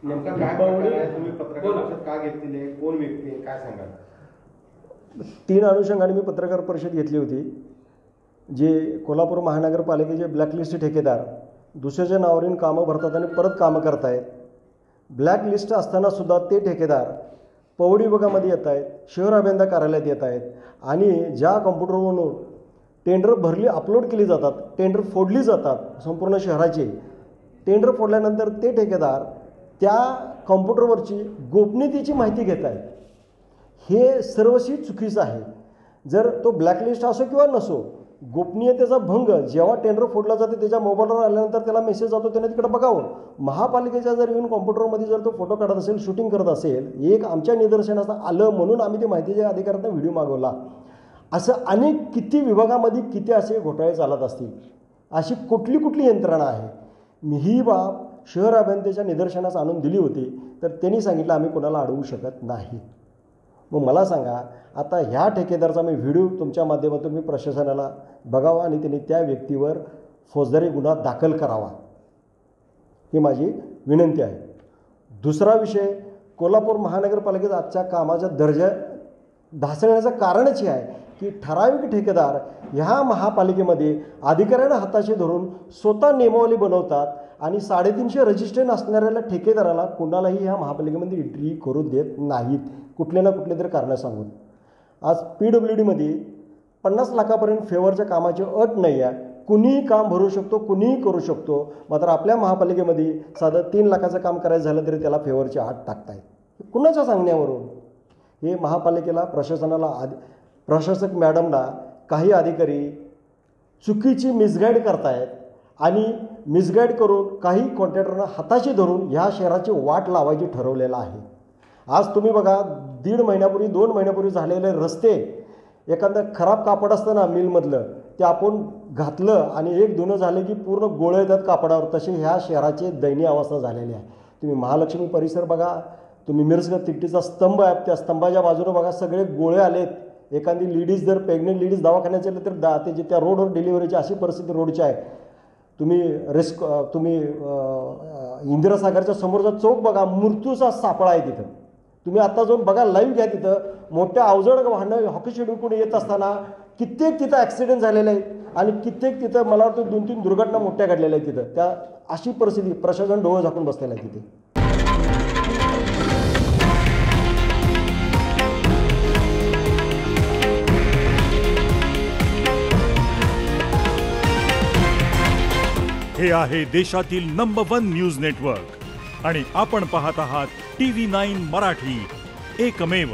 नेमका काय प्रकार आहे, तुम्ही पत्रकार परिषद का घेतलेली, कोण व्यक्ती आहे, काय सांगाल? 3 अनुषंगाने मी पत्रकार परिषद घेतली होती. जे कोल्हापूर महानगरपालिकेचे ब्लॅकलिस्ट ठेकेदार दुसऱ्याच्या नावावरून कामं भरतात आणि परत कामं करतायत. ब्लॅकलिस्ट असताना सुद्धा ते ठेकेदार पवडी विभागामध्ये येत आहेत, शहर अभियंता कार्यालयात येत आहेत आणि ज्या कॉम्प्युटरवरून टेंडर भरली अपलोड केली जातात, टेंडर फोडली जातात संपूर्ण शहराची. टेंडर फोडल्यानंतर ते ठेकेदार त्या कॉम्प्युटरवरची गोपनीयतेची माहिती घेत आहेत. हे सर्वस्वी चुकीचं आहे. जर तो ब्लॅकलिस्ट असो किंवा नसो, गोपनीयतेचा भंग जेव्हा टेंडर फोडला जाते त्याच्या मोबाईलवर आल्यानंतर त्याला मेसेज जातो, त्याने तिकडे बघावं. महापालिकेच्या जर येऊन कॉम्प्युटरमध्ये जर तो फोटो काढत असेल, शूटिंग करत असेल, एक आमच्या निदर्शनास आलं म्हणून आम्ही ते माहितीच्या अधिकाऱ्यांना व्हिडिओ मागवला. असं अनेक किती विभागामध्ये किती असे घोटाळे चालत असतील, अशी कुठली कुठली यंत्रणा आहे. ही बाब शहर अभियंत्याच्या निदर्शनास आणून दिली होती, तर त्यांनी सांगितलं आम्ही कोणाला अडवू शकत नाही. मग मला सांगा, आता ह्या ठेकेदारचा मी व्हिडिओ तुमच्या माध्यमातून मी प्रशासनाला बघावा आणि त्यांनी त्या व्यक्तीवर फौजदारी गुन्हा दाखल करावा, ही माझी विनंती आहे. दुसरा विषय, कोल्हापूर महानगरपालिकेचा आजच्या कामाचा दर्जा ढासळण्याचं कारणच हे आहे की ठराविक ठेकेदार ह्या महापालिकेमध्ये अधिकाऱ्यांना हाताशी धरून स्वतः नियमावली बनवतात आणि 350 रजिस्ट्रेशन असणाऱ्याला ठेकेदाराला कोणालाही ह्या महापालिकेमध्ये एंट्री करू देत नाहीत, कुठले ना कुठले तरी कारणं सांगून. आज PWDमध्ये 50 लाखापर्यंत फेवरच्या कामाची अट नाही आहे. कुणीही काम भरू शकतो, कुणीही करू शकतो. मात्र आपल्या महापालिकेमध्ये साधं 3 लाखाचं काम करायचं झालं तरी त्याला फेवरची अट टाकतायत. कुणाच्या सांगण्यावरून? हे महापालिकेला, प्रशासनाला, प्रशासक मॅडमना काही अधिकारी चुकीची मिसगाईड करतायत आणि मिसगाईड करून काही कॉन्ट्रॅक्टरना हाताशी धरून ह्या शहराची वाट लावायची ठरवलेलं आहे. आज तुम्ही बघा, 1.5 महिन्यापूर्वी 2 महिन्यापूर्वी झालेले रस्ते, एखादं खराब कापड असतं ना मिलमधलं, ते आपण घातलं आणि 1-2 झाले की पूर्ण गोळे येतात कापडावर. तसे ह्या शहराची दयनीय अवस्था झालेली आहे. तुम्ही महालक्ष्मी परिसर बघा, तुम्ही मिरजगड तिकटीचा स्तंभ आहे, त्या स्तंभाच्या बाजूने बघा सगळे गोळे आलेत. एखादी लेडीज जर प्रेग्नेंट लेडीज दवाखान्यात गेले तर त्याची त्या रोडवर डिलिव्हरीची अशी परिस्थिती रोडची आहे. तुम्ही इंदिरासागरच्या समोरचा चौक बघा, मृत्यूचा सापळा आहे तिथं. तुम्ही आता जाऊन बघा, लाईव्ह घ्या. तिथं मोठ्या अवजड वाहनं हॉकी शेडून येत असताना कित्येक तिथं ॲक्सिडेंट झालेले आहेत आणि कित्येक तिथं मला वाटतं 2-3 दुर्घटना मोठ्या घडलेल्या आहेत तिथं. त्या अशी परिस्थिती, प्रशासन डोळे झाकून बसलेलं आहे तिथे. हे आहे देशातील नंबर 1 न्यूज नेटवर्क आणि आपण पाहत आहात TV9 मराठी, एकमेव.